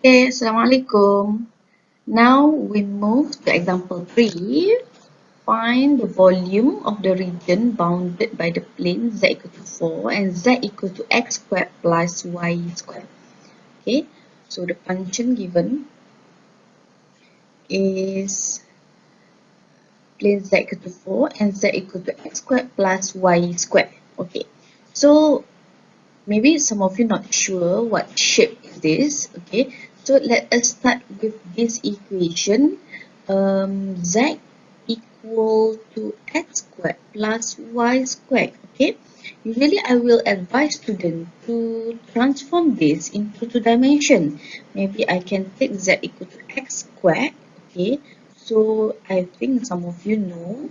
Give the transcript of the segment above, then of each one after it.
Okay, Assalamualaikum. Now we move to example 3. Find the volume of the region bounded by the plane z equal to 4 and z equal to x squared plus y squared. Okay, so the function given is plane z equal to 4 and z equal to x squared plus y squared. Okay, so maybe some of you not sure what shape is this. Okay, so let us start with this equation. Z equal to x squared plus y squared. Okay, usually I will advise students to transform this into two dimension. Maybe I can take z equal to x squared. Okay, so I think some of you know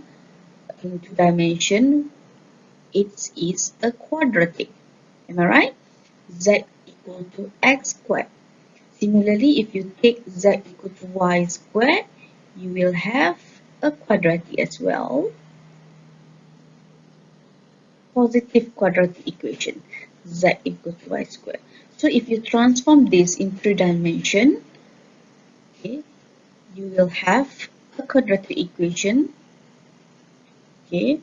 in two dimension it is a quadratic. Am I right? Z equal to x squared. Similarly, if you take z equal to y squared, you will have a quadratic as well. Positive quadratic equation. Z equal to y squared. So if you transform this in three dimension, okay, you will have a quadratic equation, okay,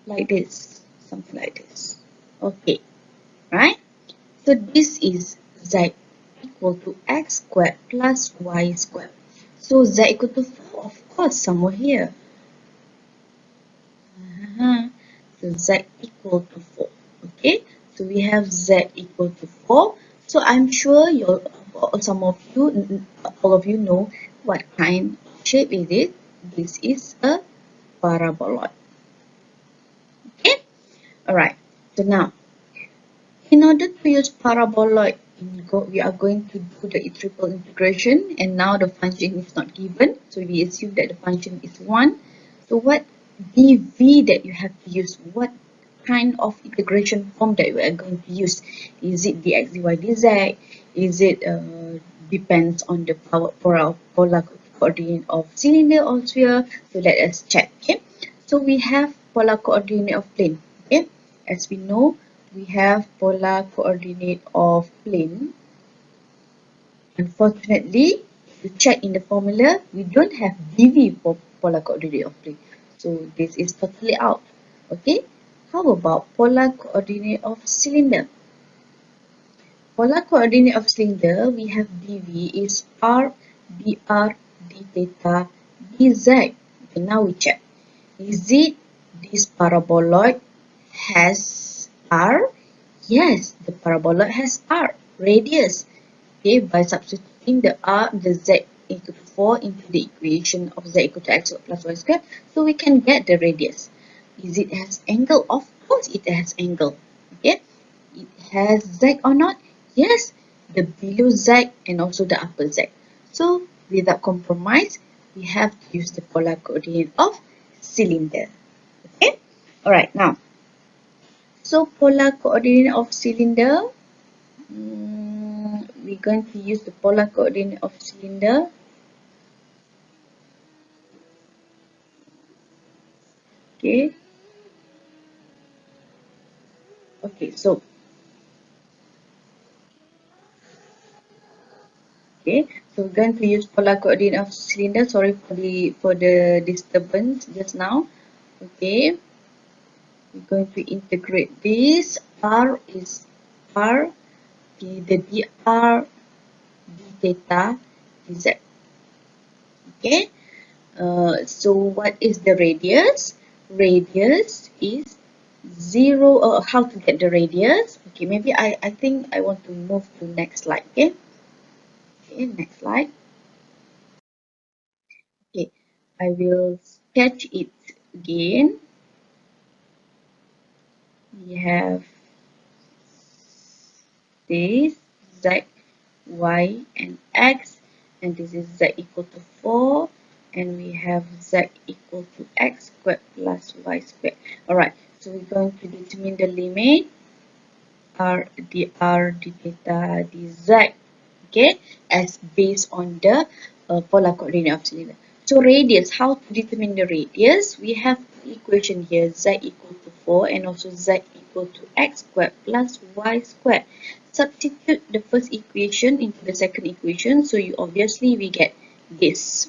like this, something like this. Okay, right? So this is z equal to x squared plus y squared. So z equal to 4, of course, somewhere here. So z equal to 4. Okay, so we have z equal to 4. So I'm sure some of you, all of you know what kind of shape is it. This is a paraboloid. Okay, alright. So now, in order to use paraboloid, we are going to do the triple integration, and now the function is not given, so we assume that the function is 1. So what dv that you have to use, what kind of integration form that we are going to use? Is it dx dy dz? Is it depends on the polar coordinate of cylinder or sphere? So let us check. Okay, so we have polar coordinate of plane. Okay, as we know, we have polar coordinate of plane. Unfortunately, if you check in the formula, we don't have dv for polar coordinate of plane. So this is totally out. Okay, how about polar coordinate of cylinder? Polar coordinate of cylinder, we have dv is r dr d theta dz. Okay, now we check. Is it this paraboloid has r? Yes, the paraboloid has r, radius. Okay, by substituting the z equal to 4 into the equation of z equal to x squared plus y squared, so we can get the radius. Is it has angle? Of course it has angle. Okay, it has z or not? Yes, the below z and also the upper z. So without compromise, we have to use the polar coordinate of cylinder. Okay, alright, now, so polar coordinate of cylinder, we're going to use the polar coordinate of cylinder. Okay, okay, so okay, so we're going to use polar coordinate of cylinder. Sorry for the disturbance just now. Okay, we're going to integrate this. R is r, okay, the dr d theta dz. Okay, so what is the radius? Radius is 0. How to get the radius? Okay, maybe I think I want to move to next slide. Okay, okay, next slide. Okay, I will sketch it again. We have this z, y, and x, and this is z equal to 4, and we have z equal to x squared plus y squared. Alright, so we're going to determine the limit r dr d theta dz, okay, as based on the polar coordinate of cylinder. So radius, how to determine the radius? We have equation here, z equal to 4 and also z equal to x squared plus y squared. Substitute the first equation into the second equation, so you obviously we get this.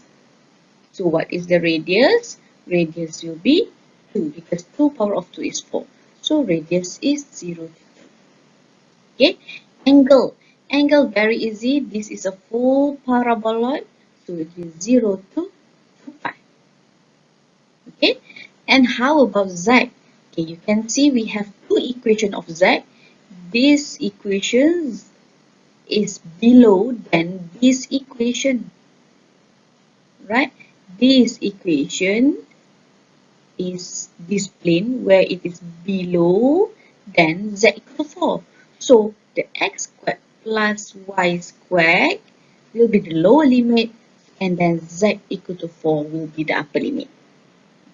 So what is the radius? Radius will be 2 because 2 power of 2 is 4. So radius is 0 to 2. Okay, angle. Angle very easy. This is a full paraboloid, so it is 0 to 2 pi. Okay, and how about z? Okay, you can see we have two equations of z. This equation is below than this equation, right? This equation is this plane where it is below than z equal to 4. So the x squared plus y squared will be the lower limit, and then z equal to 4 will be the upper limit.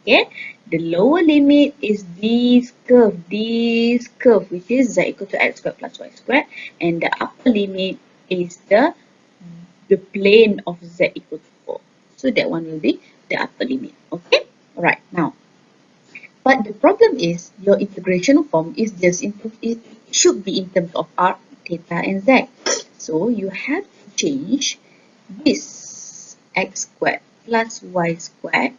Okay, the lower limit is this curve which is z equal to x squared plus y squared, and the upper limit is the plane of z equal to 4. So that one will be the upper limit. Okay, alright, now but the problem is your integration form is just it should be in terms of r, theta, and z. So you have to change this x squared plus y squared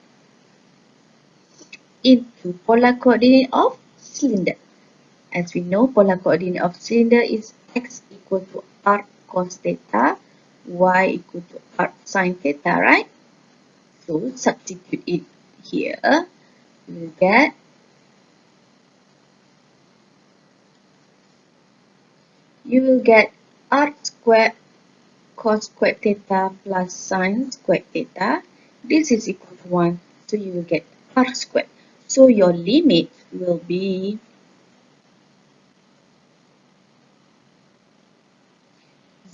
into polar coordinate of cylinder. As we know, polar coordinate of cylinder is x equal to r cos theta, y equal to r sin theta, right? So substitute it here. You will get r squared cos squared theta plus sin squared theta. This is equal to 1, so you will get r squared. So your limit will be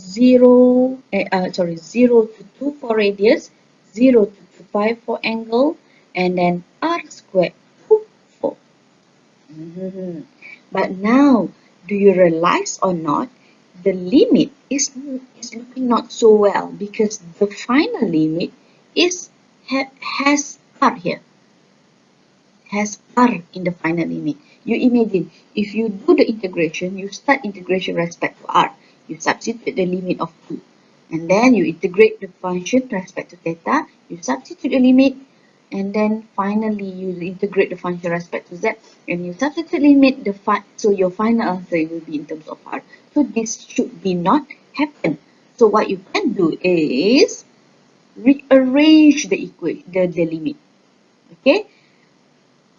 0 to 2 for radius, 0 to 5 for angle, and then r squared to 4. But now, do you realize or not, the limit is looking not so well because the final limit is has r here, has r in the final limit. You imagine, if you do the integration, you start integration respect to r, you substitute the limit of 2, and then you integrate the function respect to theta, you substitute the limit, and then finally you integrate the function respect to z, and you substitute limit so your final answer will be in terms of r. So this should be not happen. So what you can do is rearrange the equation, the limit. Okay,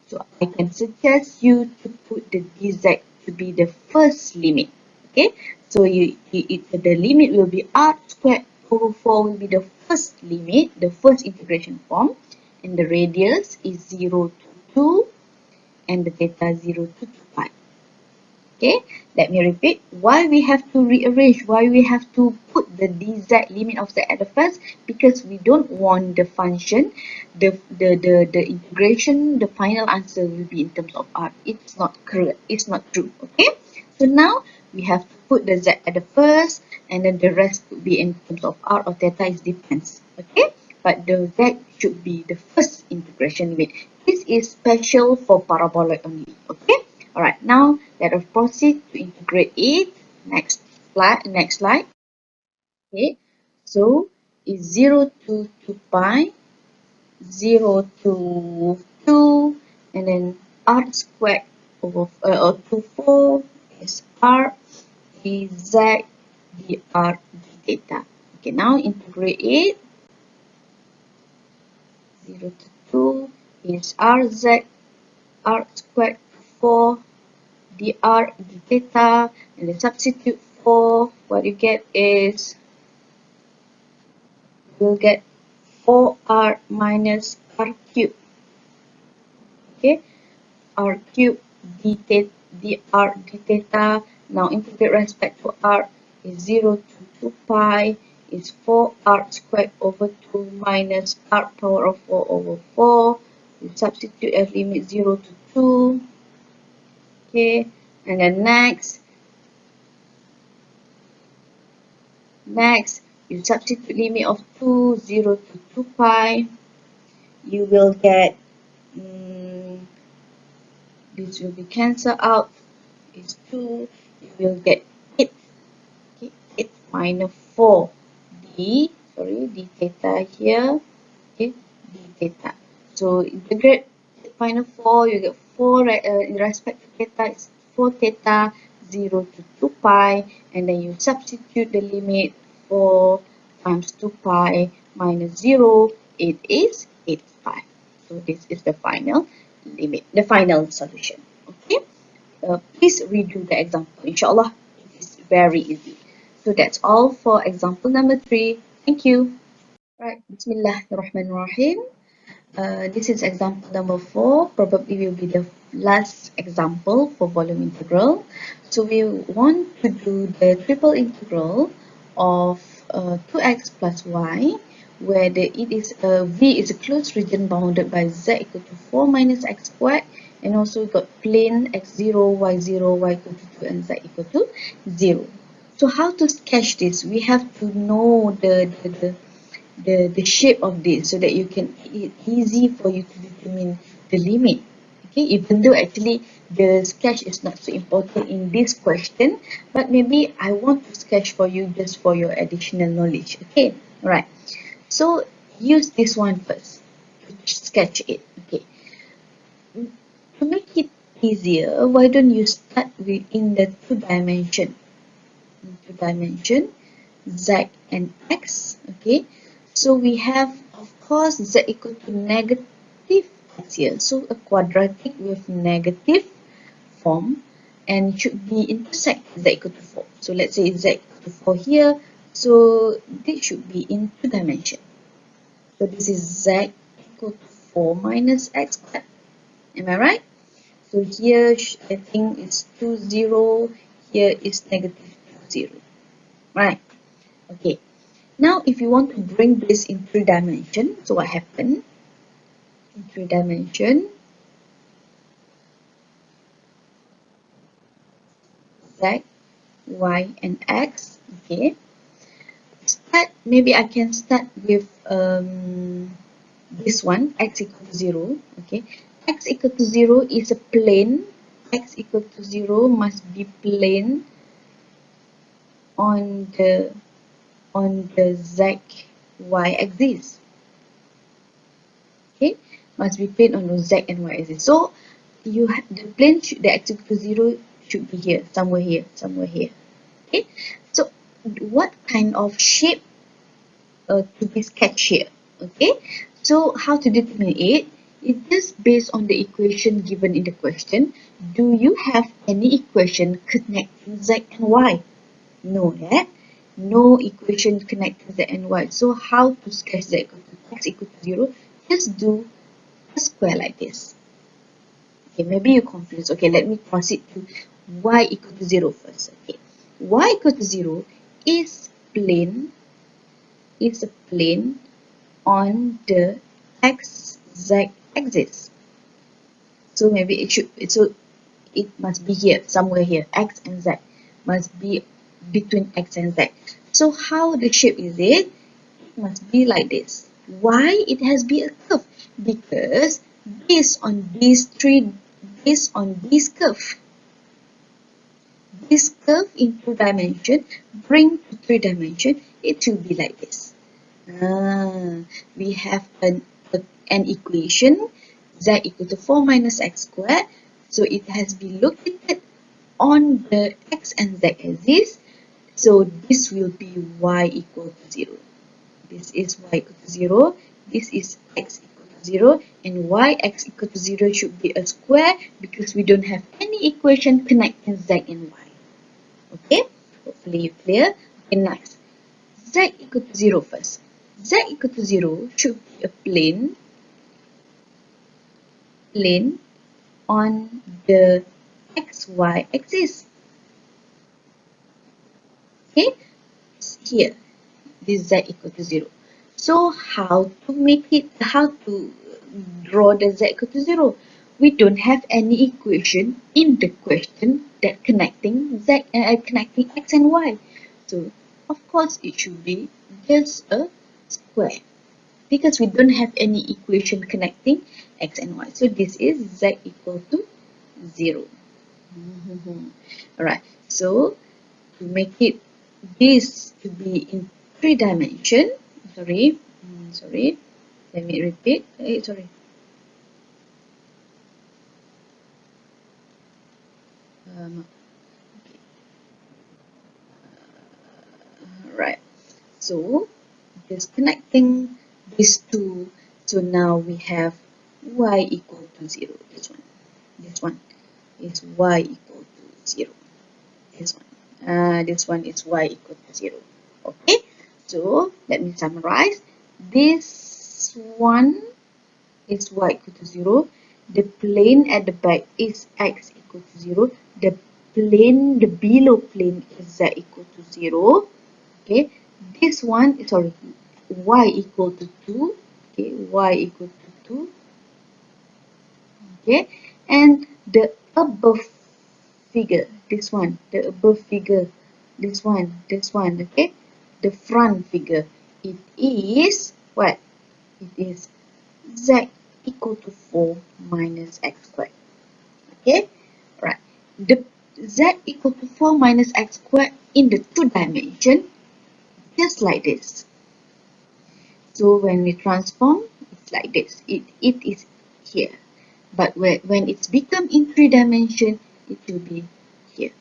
so I can suggest you to put the dz to be the first limit. Okay, so the limit will be r squared over 4 will be the first limit, the first integration form, and the radius is 0 to 2 and the theta 0 to 2 pi. Okay, let me repeat why we have to rearrange, why we have to put the dz limit of z at the first, because we don't want the function, the integration, the final answer will be in terms of r. It's not correct, it's not true. Okay, so now we have to put the z at the first, and then the rest could be in terms of r or theta, it depends. Okay, but the z should be the first integration limit. This is special for paraboloid only. Okay, alright, now let us proceed to integrate it. Next slide. Okay, so is 0 to 2 pi, 0 to 2, and then r squared over to 4 is r dz dr d theta. Okay, now integrate it. 0 to 2 is rz r squared 4 dr d theta, and then substitute 4. What you get is, you'll get 4r minus r cubed. Okay, r cubed dr d theta. Now integrate respect to r is 0 to 2 pi is 4r squared over 2 minus r power of 4 over 4. You substitute as limit 0 to 2. Okay, and then next you substitute limit of 2, 0 to 2 pi. You will get this will be cancelled out. is 2, you will get 8. Okay, 8 minus 4 d, d theta here, okay, d theta. So integrate 8 minus 4, you get 4 in respect to theta, it's 4 theta, 0 to 2 pi, and then you substitute the limit 4 times 2 pi minus 0, it is 8 pi. So this is the final limit, the final solution. Okay, please redo the example. Inshallah, it is very easy. So that's all for example number 3. Thank you. Right, Bismillahirrahmanirrahim. This is example number 4. Probably will be the last example for volume integral. So we want to do the triple integral of 2x plus y, where it is v is a closed region bounded by z equal to 4 minus x squared, and also we got plane x0, y0, y equal to 2, and z equal to 0. So how to sketch this? We have to know the shape of this so that you can it's easy for you to determine the limit. Okay, even though actually the sketch is not so important in this question, but maybe I want to sketch for you just for your additional knowledge. Okay, right. So use this one first to sketch it. Okay, to make it easier, why don't you start with in the two dimension z and x. Okay, so we have, of course, z equal to negative x here, so a quadratic with negative form, and it should be intersect z equal to 4. So let's say z equal to 4 here, so this should be in two dimension. So this is z equal to 4 minus x squared. Am I right? So here I think it's 2 0, here is negative 2 0. Right. Okay. Now, if you want to bring this in three dimension, so what happened? In three dimension, z, y, and x. Okay. Maybe I can start with this one, x equal to 0. Okay. X equal to 0 is a plane. X equal to 0 must be plane on the z, y axis. Okay, must be plane on the z and y axis. So you have the plane the x equal to 0 should be here, somewhere here, somewhere here. Okay, so what kind of shape to be sketched here? Okay, so how to determine it? It is based on the equation given in the question. Do you have any equation connecting z and y? No, yeah? No equation connecting z and y. So how to sketch z equal to x equal to 0? Just do a square like this. Okay, maybe you're confused. Okay, let me proceed to y equal to 0 first. Okay, y equal to 0 is a plane on the x z axis. So maybe it must be here, somewhere here. X and z must be between x and z. So how the shape is it? It must be like this. Why it has be a curve? Because based on this curve, this curve in two dimension bring to three dimension, it will be like this. We have an equation z equal to 4 minus x squared. So it has been located on the x and z axis. So this will be y equal to 0. This is y equal to 0. This is x equal to 0. And y x equal to 0 should be a square because we don't have any equation connecting z and y. Okay? Hopefully you clear. Okay, next. Z equal to 0 first. Z equal to 0 should be a plane on the xy axis. Okay? Here. This z equal to 0. So how to draw the z equal to 0? We don't have any equation in the question that connecting x and y. So of course it should be just a square because we don't have any equation connecting x and y. So this is z equal to 0. Alright, so to make it this to be in 3 dimension, sorry, let me repeat, sorry. Okay. Right, so just connecting these two, so now we have y equal to 0, this one is y equal to 0, this one is y equal to 0. Okay, so let me summarize. This one is y equal to 0. The plane at the back is x equal to 0. The plane, the below plane is z equal to 0. Okay, this one, sorry, y equal to 2. Okay, y equal to 2. Okay, and the above figure, this one, the above figure, this one, okay, the front figure, it is what? It is z equal to 4 minus x squared. Okay, right. The z equal to 4 minus x squared in the 2 dimension, just like this. So when we transform, it's like this. It is here. But when it's become in 3 dimension, it will be here.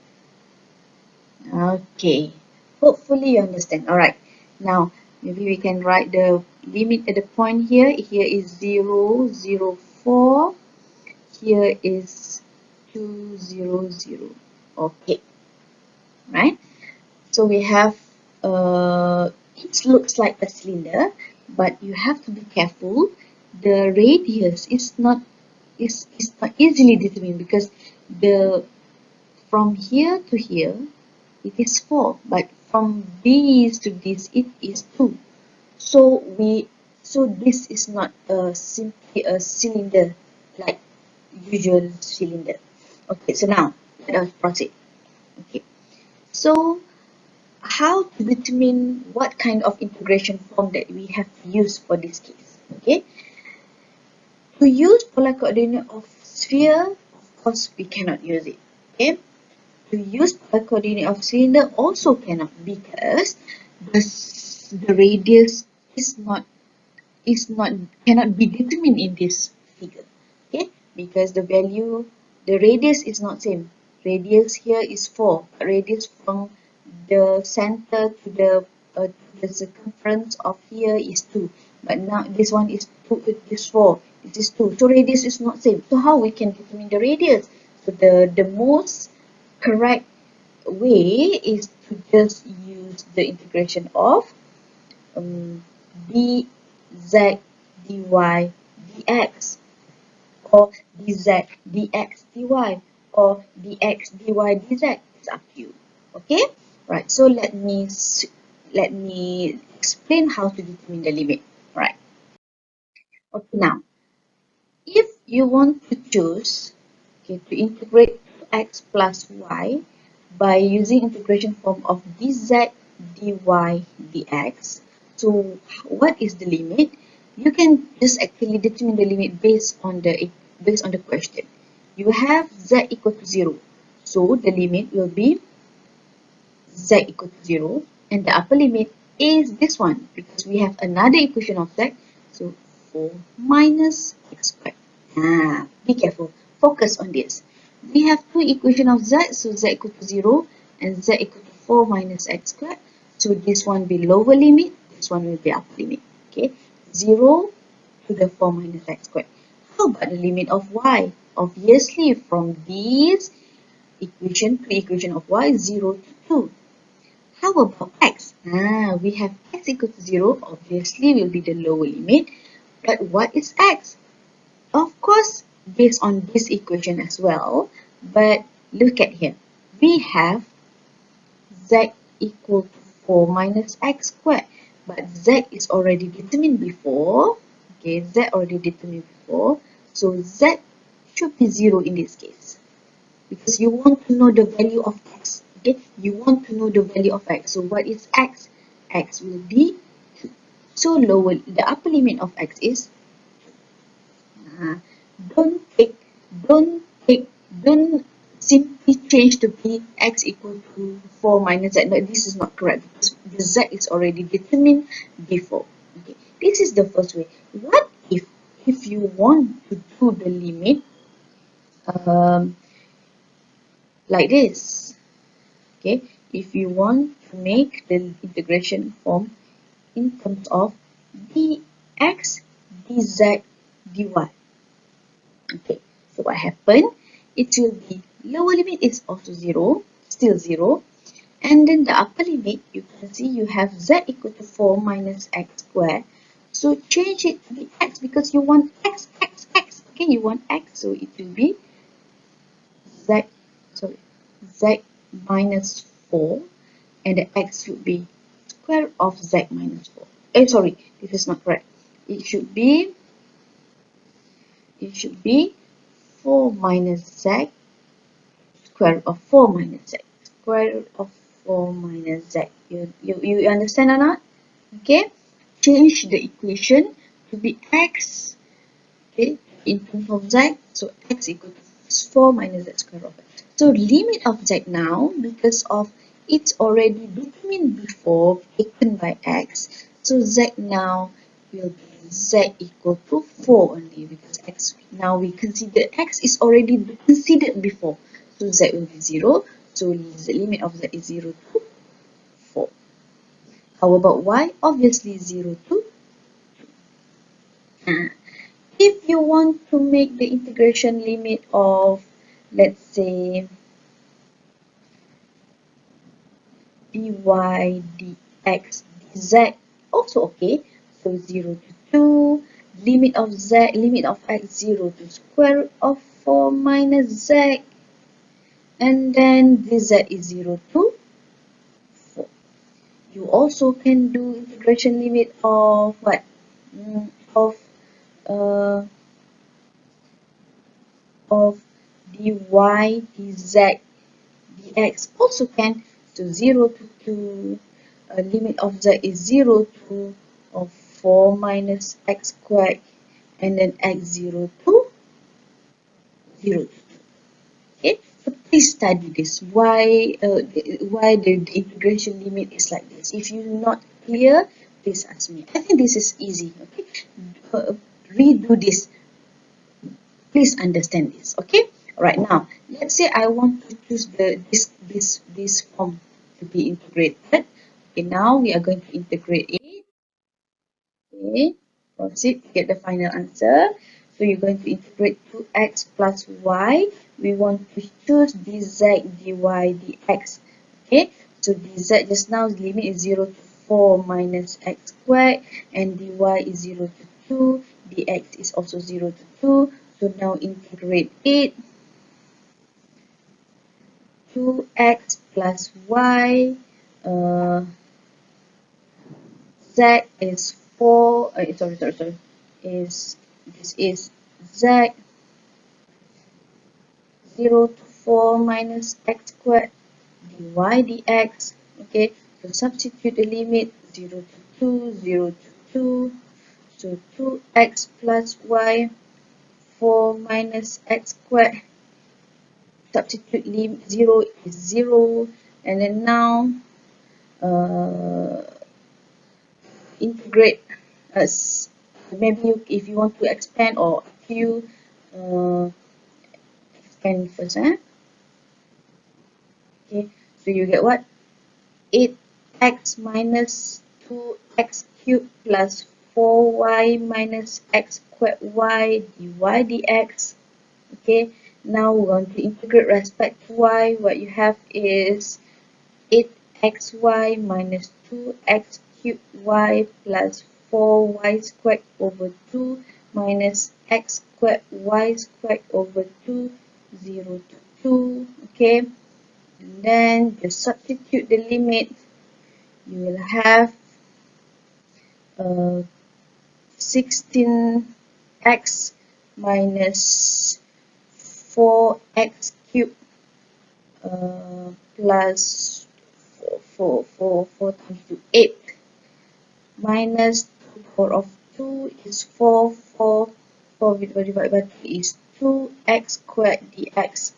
Okay. Hopefully you understand. Alright. Now, maybe we can write the limit at the point here. Here is 0, 0, 4. Here is 2, 0, 0. Okay. Right? So we have, it looks like a cylinder, but you have to be careful. The radius is not easily determined because the from here to here it is 4, but from this to this it is 2. So this is not simply a cylinder like usual cylinder. Okay, so now let us proceed. Okay, so how to determine what kind of integration form that we have to use for this case? Okay, to use polar coordinate of sphere, of course we cannot use it. Okay, to use polar coordinate of cylinder also cannot, because the radius is not cannot be determined in this figure. Okay, because the radius is not same. Radius here is 4, radius from the center to the circumference of here is 2, but now this one is 2, it is 4, it is 2, so radius is not same. So how we can determine the radius? So the most correct way is to just use the integration of dz dy dx, or dz dx dy, or dx dy dz. It's up to you. Okay, right, so let me explain how to determine the limit. Right, okay, now if you want to choose, okay, to integrate x plus y by using integration form of dz dy dx, so what is the limit? You can just actually determine the limit based on the question. You have z equal to 0, so the limit will be z equal to 0, and the upper limit is this one because we have another equation of z, so 4 minus x squared. Be careful, focus on this. We have two equations of z, so z equal to 0 and z equal to 4 minus x squared. So this one will be lower limit, this one will be upper limit. Okay, 0 to the 4 minus x squared. How about the limit of y? Obviously, from this equation to equation of y, 0 to 2. How about x? We have x equal to 0, obviously will be the lower limit. But what is x? Of course, based on this equation as well. But look at here. We have z equal to 4 minus x squared. But z is already determined before. Okay, z already determined before. So z should be 0 in this case, because you want to know the value of x. Okay, you want to know the value of x. So what is x? X will be 2. So the upper limit of x is, uh, don't take don't simply change to be x equal to 4 minus z. No, this is not correct because the z is already determined before. Okay, this is the first way. What if you want to do the limit um, like this? Okay, if you want to make the integration form in terms of dx dz dy. Okay, so what happened? It will be lower limit is also 0, still 0. And then the upper limit, you can see you have z equal to 4 minus x squared. So change it to be x because you want x, x, x. Okay, you want x, so it will be z, sorry, z minus 4. And the x should be square root of z minus 4. Sorry, this is not correct. It should be 4 minus z square root of 4 minus z. Square root of 4 minus z. You understand or not? Okay. Change the equation to be x, okay, in terms of z. So x equal to 4 minus z square root of x. So limit of z now, because of it's already determined before taken by x. So z now will be z equal to 4 only because x now we consider x is already considered before. So z will be 0. So the limit of z is 0 to 4. How about y? Obviously 0 to 2. If you want to make the integration limit of, let's say, dy dx dz, also okay. So 0 to 2, limit of x 0 to square root of 4 minus z, and then dz is 0 to 4. You also can do integration limit of what? Of uh, of dy dz dx also can. So 0 to 2, limit of z is 0 to 4 minus x squared, and then x 0 to 0 to 2. Okay, so please study this. Why the integration limit is like this? If you're not clear, please ask me. I think this is easy. Okay, redo this. Please understand this. Okay. Right now, let's say I want to choose this form to be integrated. Okay, now we are going to integrate it. Okay, proceed to get the final answer. So you're going to integrate 2x plus y. We want to choose dz dy dx. Okay, so dz just now the limit is 0 to 4 minus x squared, and dy is 0 to 2, dx is also 0 to 2. So now integrate it. 2x plus y, z is 4, sorry, this is z 0 to 4 minus x squared dy dx. Okay, so substitute the limit 0 to 2, 0 to 2, so 2x plus y 4 minus x squared, substitute limit 0 is 0, and then now uh, integrate as maybe if you want to expand or you uh, expand first. Okay, so you get what? 8x minus 2x cubed plus 4y minus x squared y dy dx. Okay, now we're going to integrate respect to y. What you have is 8xy minus 2x cubed y plus 4y squared over 2 minus x squared y squared over 2, 0 to 2. Okay, and then just substitute the limit. You will have 16x minus 4x cubed plus 4 times 2, 8 minus 2 power of 2 is 4, 4 divided by 2 is 2x squared dx.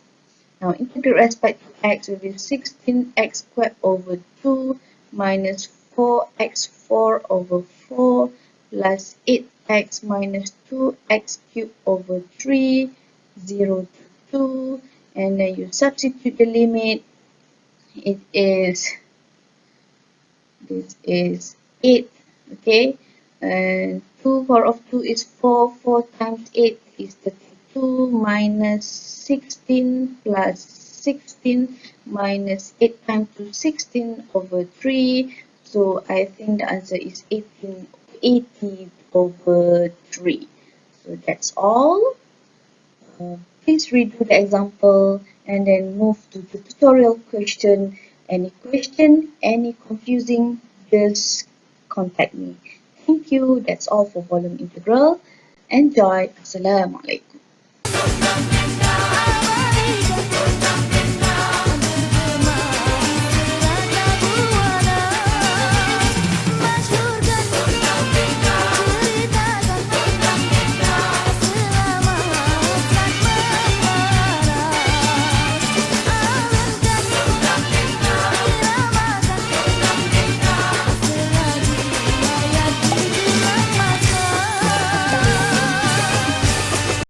Now integrate respect to x will be 16x squared over 2 minus 4x4 over 4 plus 8x minus 2x cubed over 3, 0 to 2, and then you substitute the limit. It is, this is 8, okay, and 2 power of 2 is 4, 4 times 8 is 32 minus 16 plus 16 minus 8 times 2, 16 over 3, so I think the answer is 80 over 3. So that's all. Please redo the example and then move to the tutorial question. Any question, any confusing, just contact me. Thank you. That's all for volume integral. Enjoy. Assalamualaikum.